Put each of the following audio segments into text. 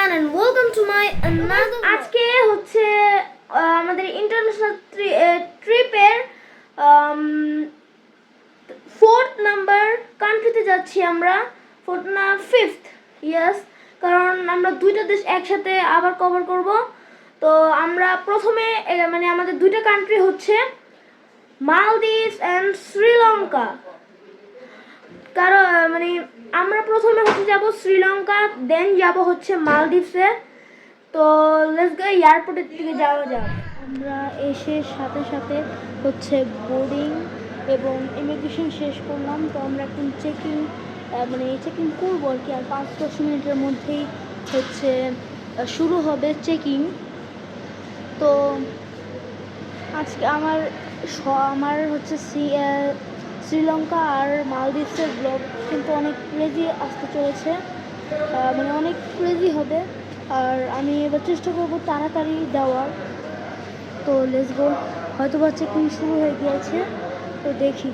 everyone and welcome to my another আজকে হচ্ছে আমাদের ইন্টারন্যাশনাল ট্রিপের ফোর্থ নাম্বার কান্ট্রিতে যাচ্ছি আমরা, ফোর্থ না ফিফথ, ইয়েস, কারণ আমরা দুইটা দেশ একসাথে আবার কভার করব। তো আমরা প্রথমে মানে আমাদের দুইটা কান্ট্রি হচ্ছে মালদ্বীপ অ্যান্ড শ্রীলঙ্কা। কারণ মানে আমরা প্রথমে হচ্ছে যাব শ্রীলঙ্কা, দেন যাব হচ্ছে মালদ্বীপসে। তো লেটস গো, এয়ারপোর্টের দিকে যাওয়া যাক। আমরা এসে সাথে সাথে হচ্ছে বোর্ডিং এবং ইমিগ্রেশন শেষ করলাম। তো আমরা এখন চেকিং করবো আর কি, আর 5-10 মিনিটের মধ্যেই হচ্ছে শুরু হবে চেকিং। তো আজকে আমার হচ্ছে শ্রীলঙ্কা আর মালদ্বীপসের ব্লগ কিন্তু অনেক ক্রেজি আসতে চলেছে, মানে অনেক ক্রেজি হবে। আর আমি এবার চেষ্টা করবো তাড়াতাড়ি দেওয়ার। তো লেটস গো, হয়তো বা চেকিং শুরু হয়ে গিয়েছে, তো দেখি।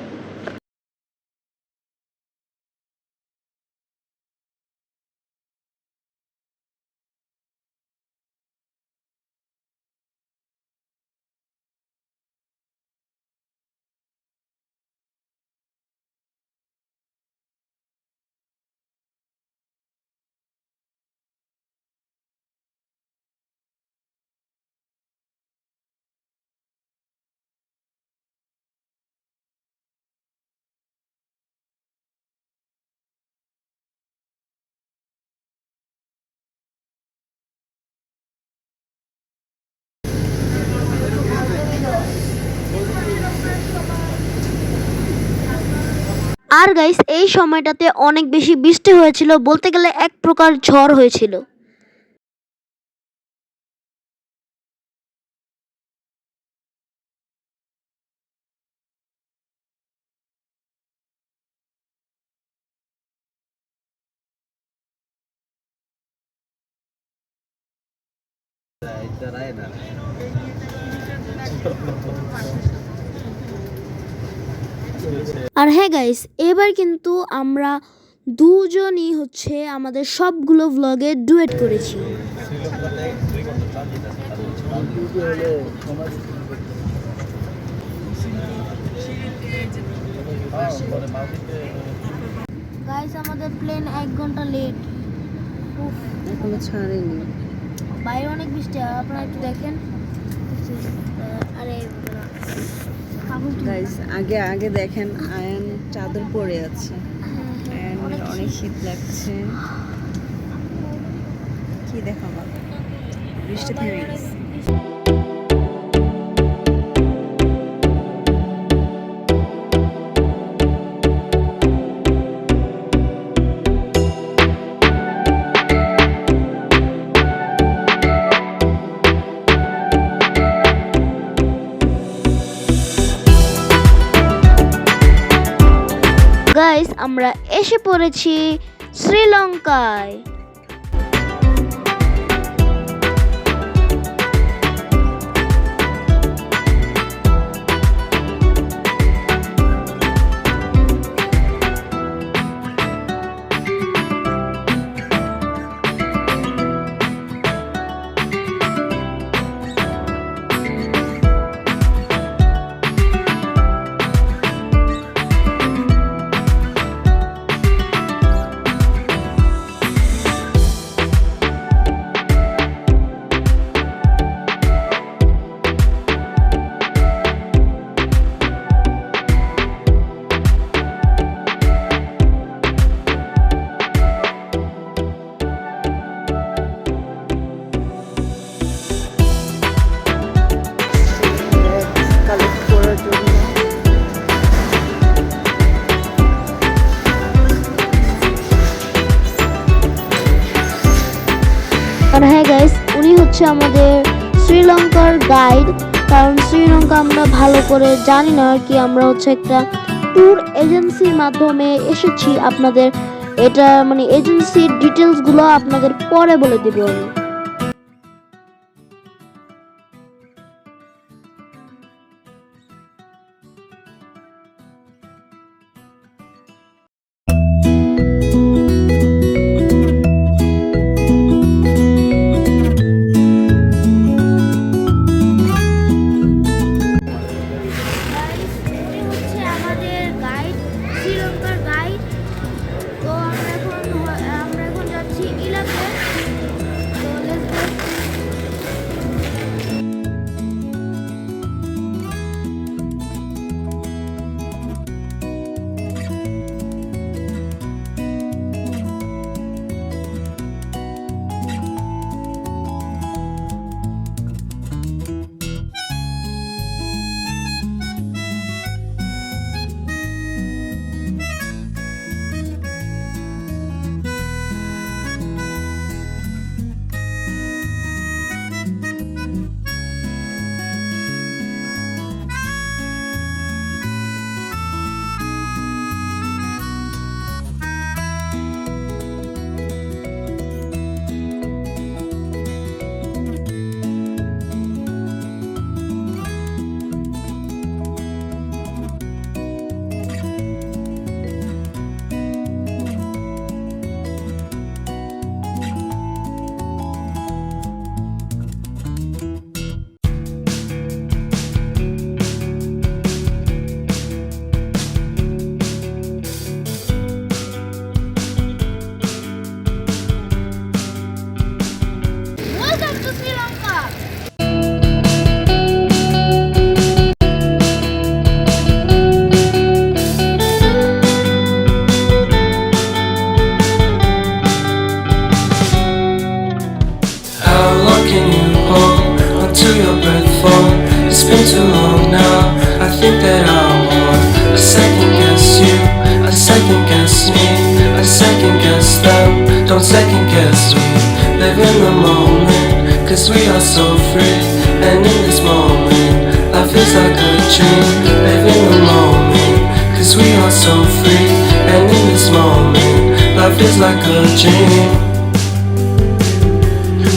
আর গাইস, এই সময়টাতে অনেক বেশি বৃষ্টি হয়েছিল, বলতে গেলে এক প্রকার ঝড় হয়েছিল। আর হ্যাঁ গাইস, এবার কিন্তু আমরা দুজনই হচ্ছে আমাদের সবগুলো ভ্লগে ডুয়েট করেছি। গাইস, আমাদের প্লেন 1 ঘন্টা লেট, এখনো ছাড়েনি। বাইরে অনেক বৃষ্টি, আপনারা একটু দেখেন। আরে গাইস, আগে দেখেন, আয়ান চাদর পরে আছে, আয়ানের অনেক শীত লাগছে। কি দেখাবো, বৃষ্টি থেমে গেছে। গাইস, আমরা এসে পড়েছি শ্রীলঙ্কায়। আর হ্যাঁ গাইস, উনি হচ্ছে আমাদের শ্রীলঙ্কার গাইড। কারণ শ্রীলঙ্কা আমরা ভালো করে জানি না আর কি, আমরা হচ্ছে একটা ট্যুর এজেন্সির মাধ্যমে এসেছি। আপনাদের এটা মানে এজেন্সির ডিটেলসগুলো আপনাদের পরে বলে দিব আমি। been too long now. I think that I want a second guess you, a second guess me, a second guess them. Don't second guess we live in the moment, 'cause we are so free. And in this moment, life is like a dream. Live in the moment, 'cause we are so free. And in this moment, life is like a dream.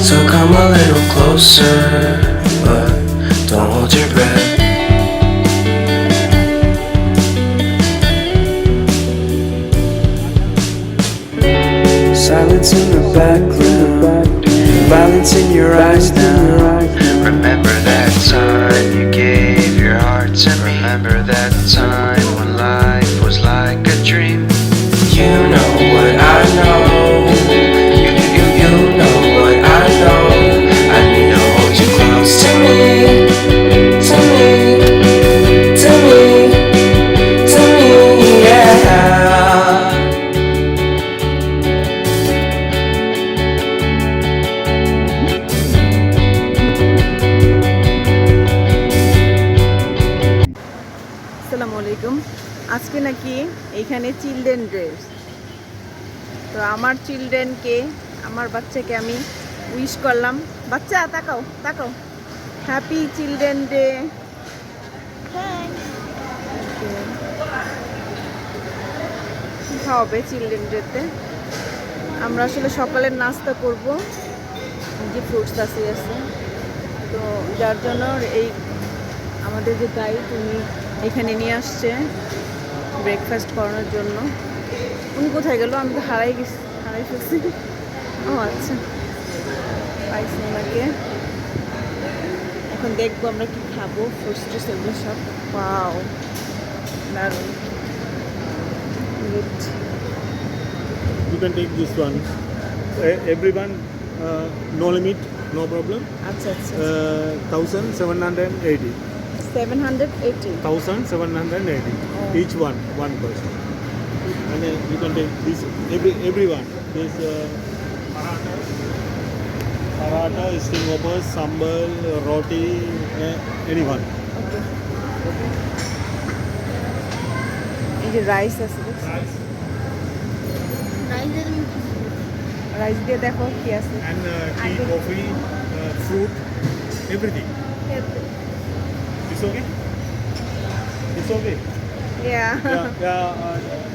So come a little closer, but don't hold your breath. Silence in the background, violence in your eyes now. Remember that time you gave your heart to me. Remember that time when life was like a dream. You know what I know. You know what I know. I need to hold you close to me, to me, to me, to me, yeah. আসসালামু আলাইকুম। আজকে নাকি এইখানে children day, তো আমার চিলড্রেনকে, আমার বাচ্চাকে আমি উইশ করলাম। বাচ্চা তাকাও তাকাও, হ্যাপি চিলড্রেন ডে। কী খাওয়াবে চিলড্রেন ডেতে? আমরা আসলে সকালের নাস্তা করব, যে ফ্রুটস আছে তো যার জন্য এই আমাদের যে গাইড উনি এখানে নিয়ে আসছে ব্রেকফাস্ট করানোর জন্য। উনি কোথায় গেল? আমি তো হারাই ফেলছি। ও আচ্ছা, পাইছি ওনাকে। এখন দেখবো আমরা কি খাবো। ফ্রুটস টুস এগুলো সব পাও, দারুণ। Good. You can take this one. Everyone, no limit, no problem. আচ্ছা আচ্ছা, 1780. 780। 1780. Oh. Each one person. And then you can take this, everyone. This paratha, sting hoppers, sambal, roti, anyone. ওকে, এই যে রাইস আছে, Rice রাইস দিয়ে দেখো কি আছে। and tea, coffee, fruit, everything. It's okay? It's okay? Yeah.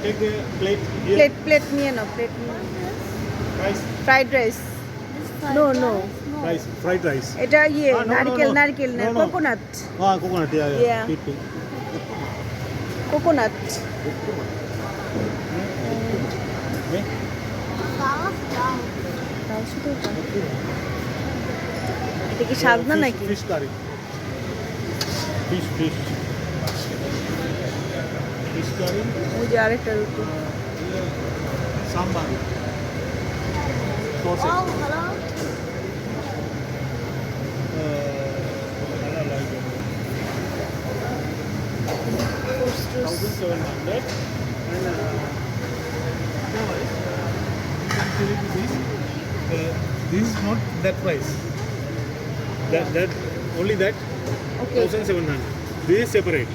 Take the plate here. Plate নিয়ে নাও, plate নিয়ে নাও। Rice, fried rice, no no, rice, fried rice. এটা ইয়ে No, no, নারকেল, no. নারকেল না, No, no. Coconut, Coconut, Yeah. yeah. Coconut. Okay? এটা কি সাজনা নাকি? Fish curry. Fish. Fish curry, ওই যে আরেকটা রুটি। sambar. Sausage. I like it. 1,700. And otherwise, you can fill it with this. This is not that price. That only that. Okay. 1,700. This is separate.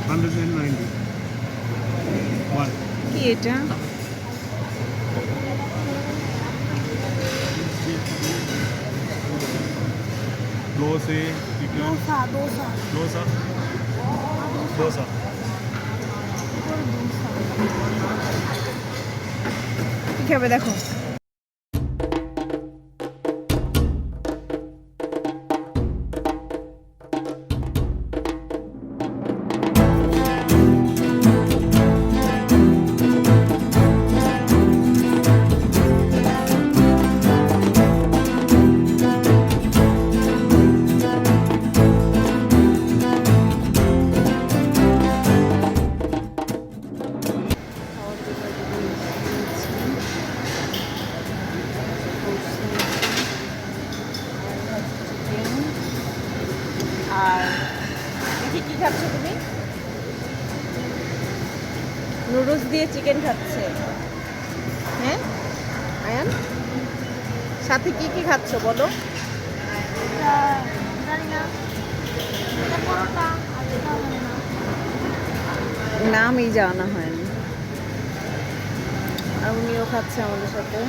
$190. One. কি এটা? Dosa, chicken. Dosa. কি খাবে দেখো। আর দেখি কি খাচ্ছ তুমি? নুডলস দিয়ে চিকেন খাচ্ছে। হ্যাঁ আয়ান, সাথে কি কি খাচ্ছ বলো? এটা জানি না, এটা পরোটা আর এটা জানি না। নামই জানা হয়নি। আর উনিও খাচ্ছে আমাদের সাথে।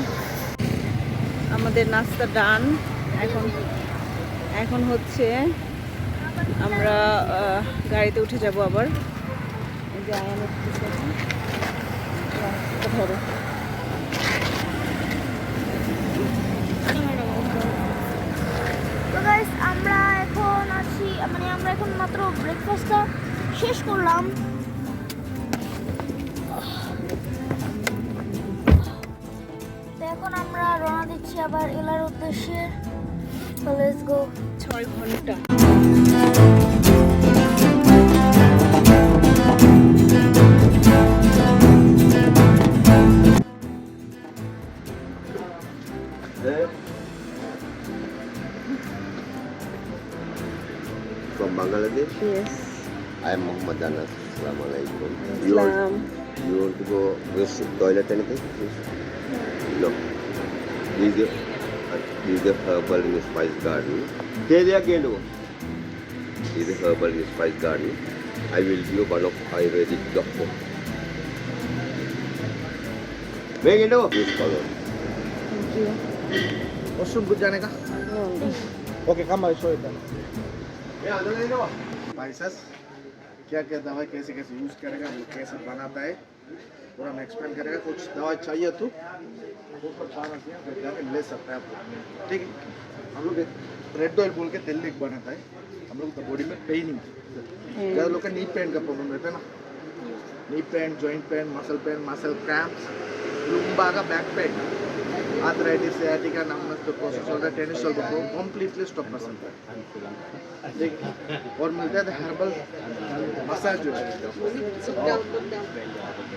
আমাদের নাস্তা ডান। এখন এখন হচ্ছে আমরা গাড়িতে উঠে যাব আবার। এই যে আয়ান উঠতেছে এখন। এটা ধরো। তো গাইস আমরা এখন আছি, মানে আমরা এখন মাত্র ব্রেকফাস্টটা শেষ করলাম। তো এখন আমরা রওনা দিচ্ছি আবার এলার উদ্দেশ্যে। তো লেটস গো। 6 ঘন্টা। From Bangladesh. Yes. I am Muhammad Anas. Assalamualaikum. You want, Islam. you want to go restroom, toilet, anything? Please? No. This is the herbal and spice garden. Stay there again. This is the herbal and spice garden. I will be one of Ayurvedic doctor. Make it over. Please follow. Thank you. Washroom कुछ जाने का? Okay कम भाई show इधर spices क्या क्या दवाई कैसे कैसे यूज़ करेगा, वो कैसे बनाता है पूरा हम एक्सप्लेन करेगा। कुछ दवाई चाहिए तो ऊपर फार्मेसी है, जाके ले सकते हैं आप लोग, ठीक है। हम लोग रेड ऑयल बोल के तेल एक बनाता है, हम लोग तो बॉडी में पेनिंग, ज़्यादा लोग का नी पेन का प्रॉब्लम रहता है ना, knee pain, joint pain, muscle cramps, lumbar का back pain, arthritis, sciatica, numbness, तो शोल्डर टेनिस शोल्डर को कम्प्लीटली स्टॉप कर सकता है, ठीक है। और मिलता है हर्बल मसाज जो है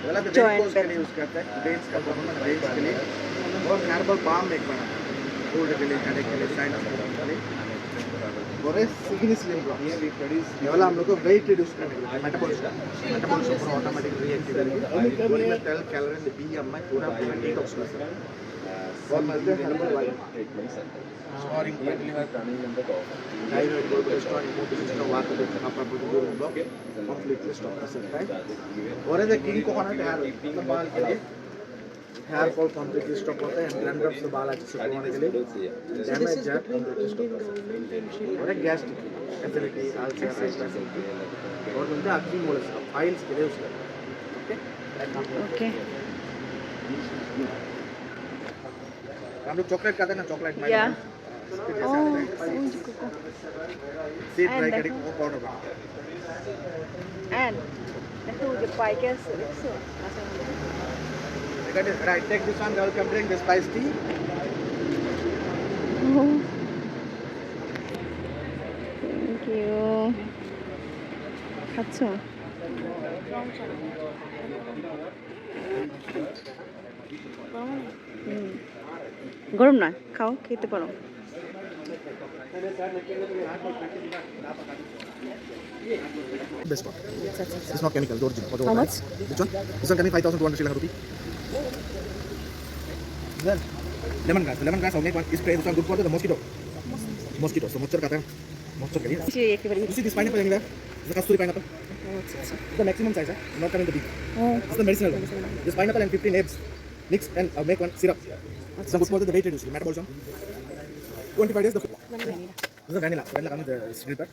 वाला तो वेरिकोज के लिए यूज़ करता है, वेन्स का प्रॉब्लम है वेन्स के लिए। और हर्बल बाम एक बनाता है कोल्ड के लिए, हेडेक के लिए, साइनस के लिए। और सिग्निस स्लिम ब्लॉक ये वाला हम लोग को वेट रिड्यूस करने के लिए, मेटाबॉलिज्म पूरा ऑटोमेटिक रिएक्ट करेगी, बॉडी में सेल कैलोरी बीएमआई पूरा डिटॉक्स कर सकता है। और मिलते हैं herbal white storing fatty liver, thyroid को स्टोर इम्यून सिस्टम वाटर को upper body block completely stop कर सकता है। और ये किंग कोकोनट हेयर मतलब बाल के लिए हेयर फॉल कंप्लीटली स्टॉप होता है, डैंड्रफ से बाल अच्छे से होने के लिए, डैमेज जेट कंप्लीटली स्टॉप कर सकता है। और एक गैस्ट्रिक एसिडिटी, अल्सर, एसिडिटी और मिलता है अक्नी मोलस फाइल्स के लिए उसका, ओके ओके। हम लोग चॉकलेट खाते हैं ना, चॉकलेट या सीड ड्राई करी कोको पाउडर बना एंड দেখো যে পাইকে আছে দেখছো I got it right. Take this one. I will come drink the spice tea. Thank you. খাচ্ছ? গরম না, খাও, খেতে পারো। Best one. It's not chemical. The original. How much? Which one? This one coming 5,200 Sri Lankan rupee. Then lemon grass. The lemon grass. I'll make one spray. This one good for the mosquito. Mosquito. So मच्छर खाता है. मच्छर के लिए. সে একেবারে You see this pineapple anywhere? This is kasturi pineapple. It's the maximum size. Not coming the big. It's the medicinal one. This pineapple and 15 eggs. Mix and I'll make one syrup. It's good for the weight reduction. Metabolism. 25 days. This is the vanilla. Vanilla coming the scraper.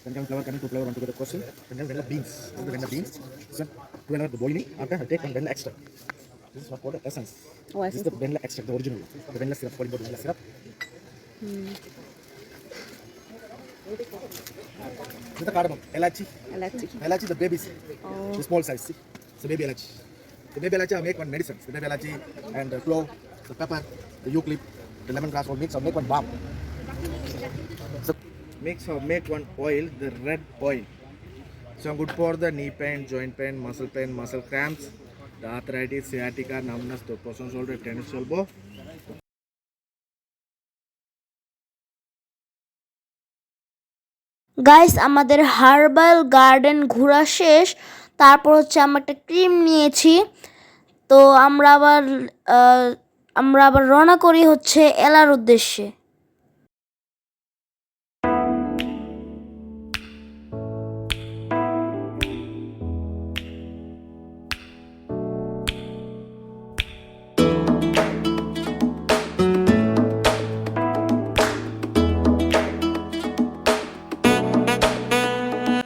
Then comes flour coming to flour one together portion. Then comes vanilla beans. This is the vanilla beans. This one 2 hours the boiling. After I take one vanilla extract. This is what called the essence. Oh, This is the vanilla extract, the original. The vanilla syrup, calling vanilla syrup. This is the cardamom, elachi. Elachi, the babies, the small size. See, it's the baby elachi. The baby elachi, I make one medicine. The baby elachi and the clove, the pepper, the eucalypt, the lemongrass, all mix. I make one balm. So mix or make one oil, the red oil. So good for the knee pain, joint pain, muscle cramps, the arthritis, sciatica, numbness, the person shoulder, tennis elbow. Guys আমাদের herbal garden ঘোরা শেষ। তারপর হচ্ছে আমরা একটা cream নিয়েছি। তো আমরা আবার রওনা করি হচ্ছে এলার উদ্দেশ্যে।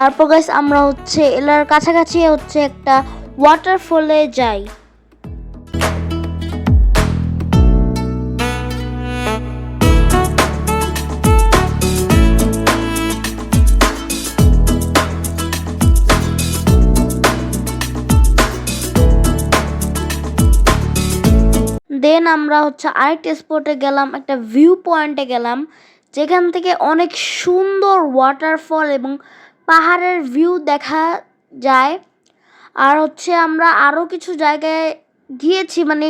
তারপর গাইস আমরা হচ্ছে এলার কাছাকাছি হচ্ছে একটা ওয়াটারফলে যাই। দেন আমরা হচ্ছে আরেকটা স্পটে গেলাম, একটা ভিউ পয়েন্টে গেলাম যেখান থেকে অনেক সুন্দর ওয়াটারফল এবং পাহাড়ের ভিউ দেখা যায়। আর হচ্ছে আমরা আরও কিছু জায়গায় গিয়েছি, মানে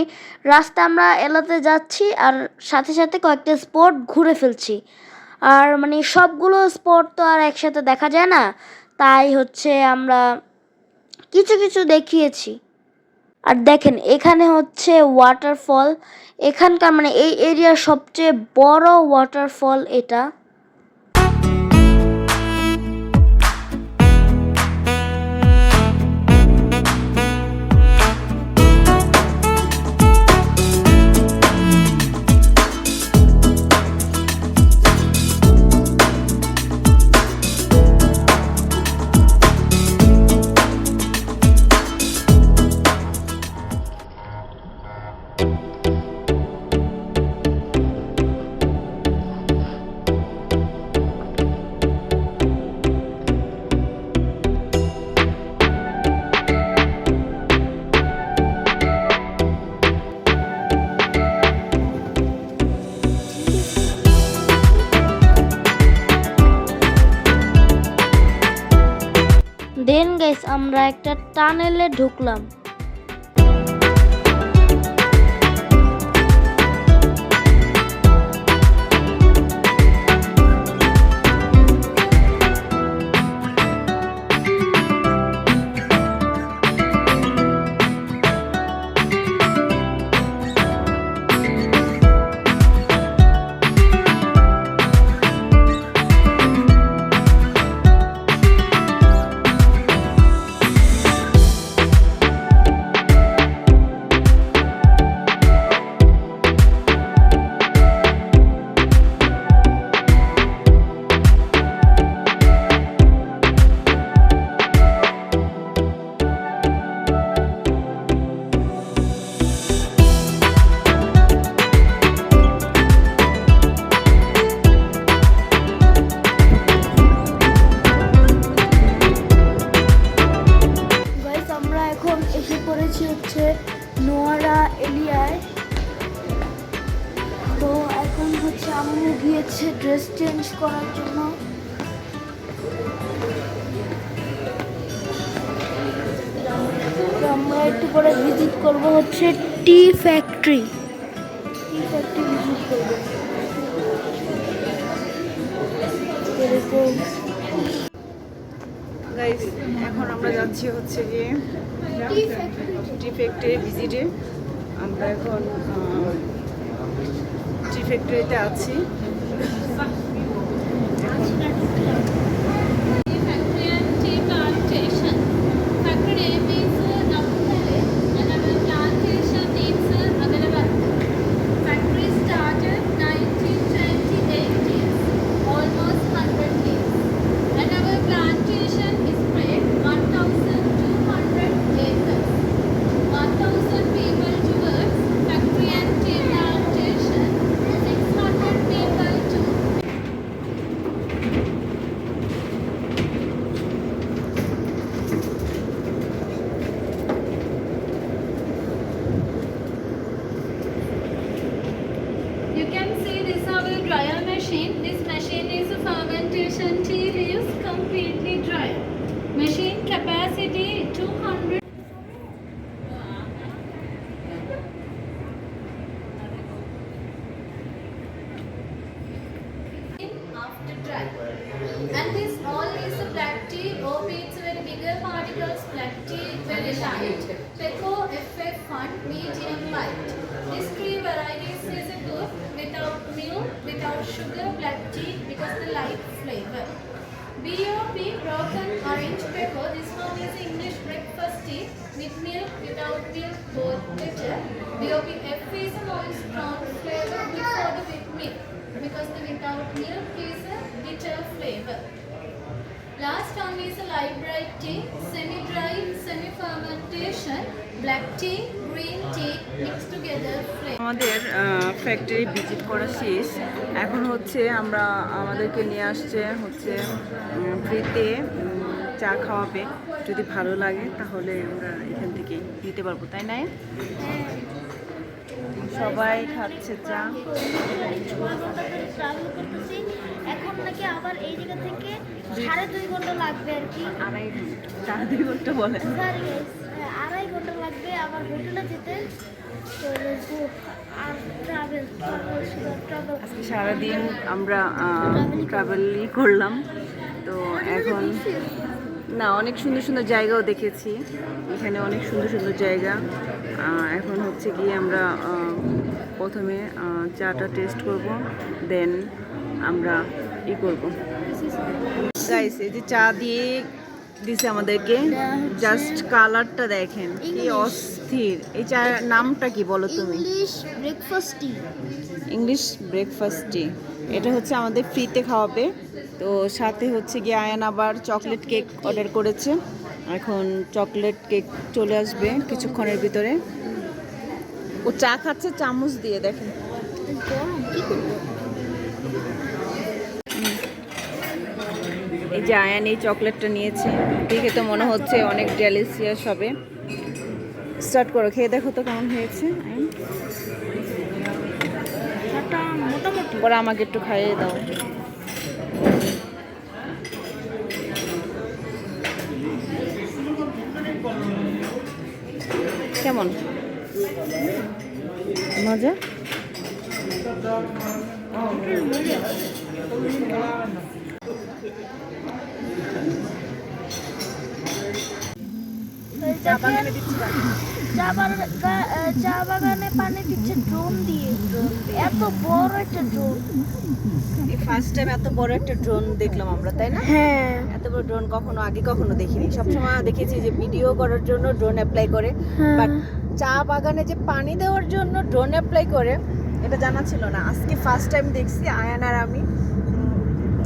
রাস্তা আমরা এলাতে যাচ্ছি আর সাথে সাথে কয়েকটা স্পট ঘুরে ফেলছি। আর মানে সবগুলো স্পট তো আর একসাথে দেখা যায় না, তাই হচ্ছে আমরা কিছু কিছু দেখিয়েছি। আর দেখেন এখানে হচ্ছে ওয়াটারফল, এখানকার মানে এই এরিয়ার সবচেয়ে বড় ওয়াটারফল এটা। দেন গাইস আমরা একটা টানেলে ঢুকলাম। নোয়ারা এলিয়ায়। তো এখন হচ্ছে আম্মু গিয়েছে ড্রেস চেঞ্জ করার জন্য। তো আমরা একটু পরে ভিজিট করব হচ্ছে টি ফ্যাক্টরি ভিজিট করবো। এরকম গাইস এখন আমরা যাচ্ছি হচ্ছে গিয়ে টি ফ্যাক্টরি ভিজিটে। আমরা এখন টি ফ্যাক্টরিতে আছি। You can see this is our dryer machine. This machine is a fermentation tea leaves completely dry. Machine capacity 200. After dry. And this all is a black tea or beans very bigger particles, black tea very light, Peco FF fun, medium light. These three varieties is a good without milk, without sugar, black tea because the light flavor. BOP broken orange pepper. This one is English breakfast tea with milk, without milk, both better. BOP F is a more strong flavor before the with milk because the without milk is a bitter flavor. Last one is a light bright tea, semi-dry, semi-fermentation, black tea, green tea mixed together flavor. আমাদের factory visit করা শেষ। এখন হচ্ছে আমরা আমাদেরকে নিয়ে আসছে হচ্ছে ফ্রিতে চা খাওয়াবে। যদি ভালো লাগে তাহলে আমরা এখান থেকে নিতে পারবো, তাই না? সবাই খাচ্ছে চা। ট্রাভেল করতেছি এখন নাকি আবার এই জায়গা থেকে 2.5 ঘন্টা লাগবে আর কি। 2.5 ঘন্টা বলে। সরি গাইস, 2.5 ঘন্টা লাগবে আবার হোটেলে যেতে। তো আর ট্রাভেল আজকে সারাদিন আমরা ট্রাভেলই করলাম। তো এখন না, অনেক সুন্দর সুন্দর জায়গাও দেখেছি, এখানে অনেক সুন্দর সুন্দর জায়গা। এখন হচ্ছে গিয়ে আমরা প্রথমে চাটা টেস্ট করব, দেন আমরা করব। গাইস, এই যে চা দিয়ে দিছে আমাদেরকে, জাস্ট কালারটা দেখেন কি অস্থির। এই চায়ের নামটা কি বলো তুমি? ইংলিশ ব্রেকফাস্ট টি। ইংলিশ ব্রেকফাস্ট টি। এটা হচ্ছে আমাদের ফ্রিতে খাওয়াবে। তো সাথে হচ্ছে গিয়ে আয়ান আবার চকলেট কেক অর্ডার করেছে। এখন চকলেট কেক চলে আসবে কিছুক্ষণের ভিতরে। ও চা খাচ্ছে চামচ দিয়ে, দেখেন। এই যে আয়ান এই চকলেটটা নিয়েছে, দেখে তো মনে হচ্ছে অনেক ডেলিশিয়াস হবে। স্টার্ট করো, খেয়ে দেখো তো কেমন হয়েছে। মোটামুটি পরে আমাকে একটু খাইয়ে দাও। কেমন মজা? চা বাগানে পানি দিচ্ছে ড্রোন দিয়ে। এত বড় একটা ড্রোন, ফার্স্ট টাইম এত বড় একটা ড্রোন দেখলাম আমরা, তাই না? হ্যাঁ, এত বড় ড্রোন কখনো দেখিনি। সবসময় দেখেছি যে ভিডিও করার জন্য ড্রোন অ্যাপ্লাই করে, বাট চা বাগানে যে পানি দেওয়ার জন্য ড্রোন অ্যাপ্লাই করে এটা জানা ছিল না। আজকে ফার্স্ট টাইম দেখছি আয়ান আর আমি।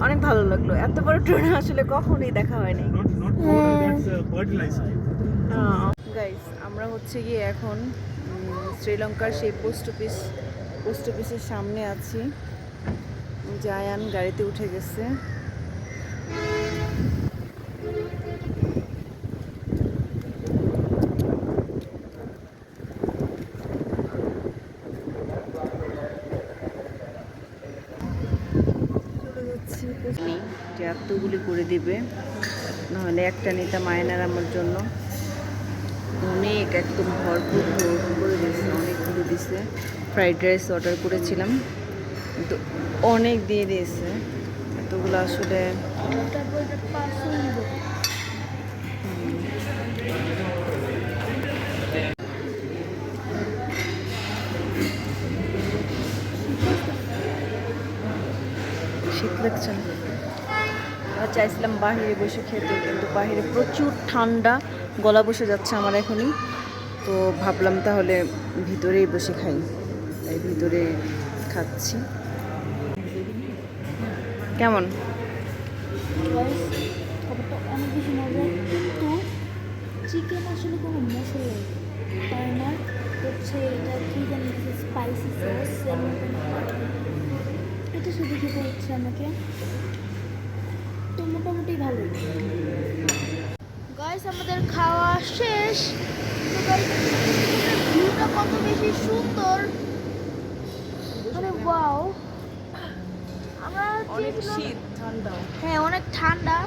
অনেক ভালো লাগলো। এত বড় ড্রোন আসলে কখনোই দেখা হয়নি। গাইস, আমরা হচ্ছে গিয়ে এখন শ্রীলঙ্কার সেই পোস্ট অফিসের সামনে আছি। জায়ান গাড়িতে উঠে গেছে। যে এতগুলি করে দিবে, নাহলে একটা নিতাম আয়নার আমার জন্য। অনেক একদম ভরপুর করে দিয়েছে, অনেকগুলো দিছে। ফ্রাইড রাইস অর্ডার করেছিলাম, কিন্তু অনেক দিয়ে দিয়েছে। এতগুলো আসলে শীত লাগছে না। আমরা চাইছিলাম বাহিরে বসে খেতে, কিন্তু বাহিরে প্রচুর ঠান্ডা, গলা বসে যাচ্ছে আমার এখনই। তো ভাবলাম তাহলে ভিতরেই বসে খাই, তাই ভিতরে খাচ্ছি। কেমন? খাবারটা অনেক বেশি মজা, কিন্তু চিকেন আসলে কোনো মশলা তাই না, হচ্ছে এটা কি জানি স্পাইসি সস, এটা শুধু খেতে হচ্ছে আমাকে। তো মোটামুটি ভালো। গাইস, আমাদের খাওয়া শেষ। তো গাইস, ভিউটা কত বেশি সুন্দর, মানে ওয়াও। আমরা অনেক শীত, ঠান্ডা। হ্যাঁ, অনেক ঠান্ডা।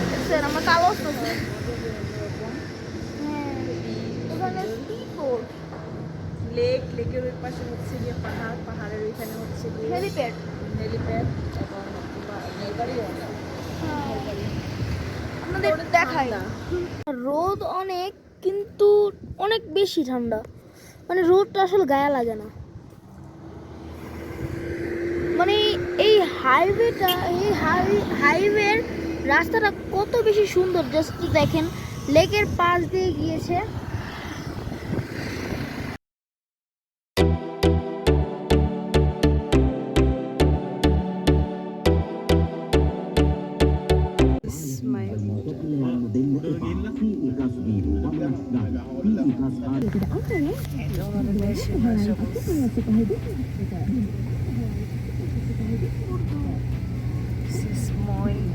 দেখছেন আমরা কালো হচ্ছে। হ্যাঁ, ওখানে স্পিডবোট, লেকের ওই পাশে হচ্ছে গিয়ে পাহাড়, পাহাড়ের ওইখানে হচ্ছে গিয়ে হেলিপ্যাড। হেলিপ্যাড এবং রেলগাড়িও আছে। হ্যাঁ, আপনাদের দেখাই রোদ অনেক কিন্তু অনেক বেশি ঠান্ডা, মানে রোদটা আসলে গায়ে লাগে না। মানে এই হাইওয়েটা, এই হাইওয়ের রাস্তাটা কত বেশি সুন্দর, জাস্ট দেখেন লেকের পাশ দিয়ে গিয়েছে।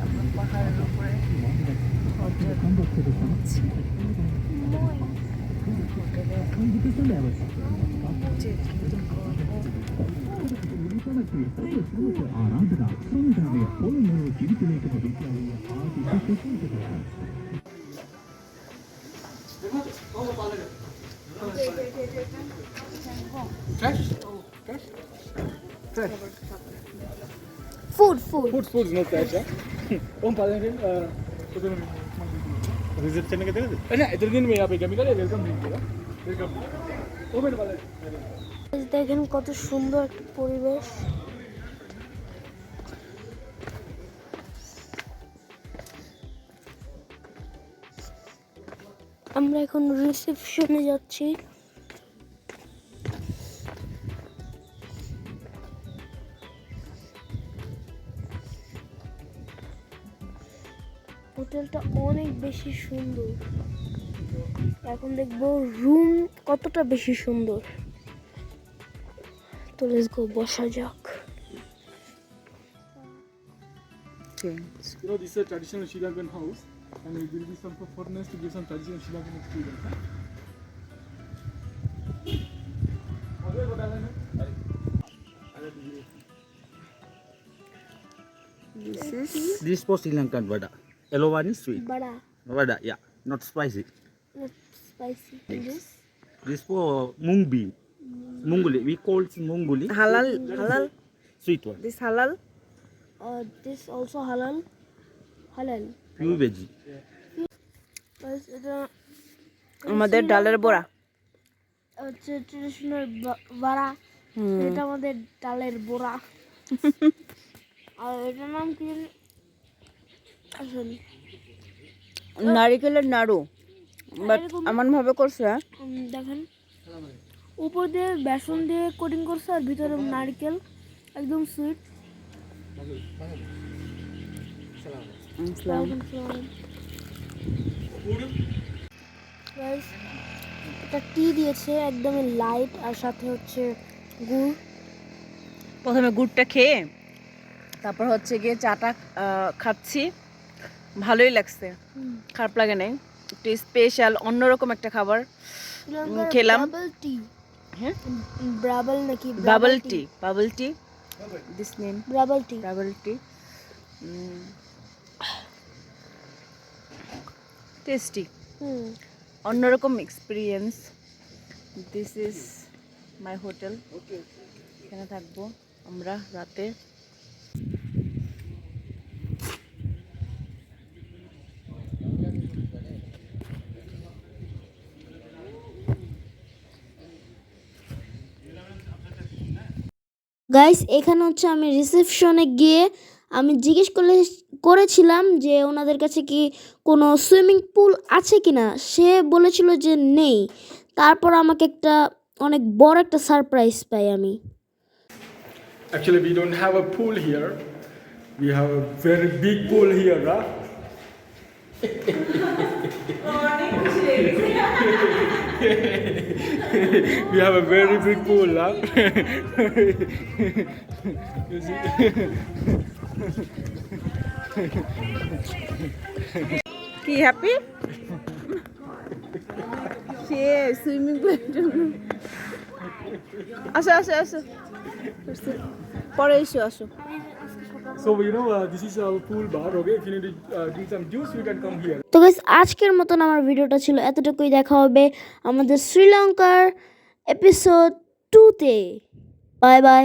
আমরা পাহাড়ের উপরে Food. Food no cash. Om पालन rin तो रिजर्व करने के देना दे ना इधर दिन में यहाँ पे केमिकल है वेलकम ड्रिंक देगा वेलकम ओ मेरे वाले দেখেন কত সুন্দর একটা পরিবেশ। আমরা এখন রিসেপশনে যাচ্ছি। হোটেলটা অনেক বেশি সুন্দর। এখন দেখবো রুম কতটা বেশি সুন্দর। তো লেটস গো, বসা যাক। You know, this is a traditional Sri Lankan house, and it will be some for foreigners to give some traditional Sri Lankan experience. This for Sri Lankan vada. Yellow one is sweet. Bada, Vada, yeah, not spicy. not spicy. This This for mungbi. Munguli, we call it munguli. halal Sweet one. this halal this also halal. Pure veggie. Guys, এটা আমাদের ডালের বড়া হচ্ছে traditional বড়া। এটা আমাদের ডালের বড়া। আর এটার নাম কি আসলে? নারিকেলের নাড়ু, বাট এমন ভাবে করছে দেখেন উপর দিয়ে বেসন দিয়ে কোটিং করছে আর ভিতরে নারকেল, একদম সুইট। এটা টি দিয়েছে একদমই লাইট, আর সাথে হচ্ছে গুড়। প্রথমে গুড়টা খেয়ে তারপর হচ্ছে গিয়ে চাটা খাচ্ছি, ভালোই লাগছে, খারাপ লাগে নাই। একটু স্পেশাল অন্যরকম একটা খাবার খেলাম। বাবল টি, হ্যাঁ ব্রাবল নাকি বাবল টি দিস নেম ব্রাবল টি। টেস্টি, অন্যরকম experience. This is my hotel, এখানে থাকবো আমরা রাতে। গাইস, এখানে হচ্ছে আমি রিসেপশনে গিয়ে আমি জিজ্ঞেস করেছিলাম যে ওনাদের কাছে কি কোনো সুইমিং পুল আছে কিনা। সে বলেছিল যে নেই। তারপর আমাকে একটা অনেক বড় একটা সারপ্রাইজ পাই আমি। Actually, we don't have a pool here. We have a very big pool here, huh? We have a very big pool, huh? You see? কি হ্যাপি সে সুইমিং পুলের জন্য। আসো পরে আসো। So, you know, this is our pool bar, okay? If you need to drink some juice, you can come here. তো guys, আজকের মতন আমার ভিডিওটা ছিল এতটুকুই। দেখা হবে আমাদের শ্রীলঙ্কার এপিসোড 2-তে। Bye bye.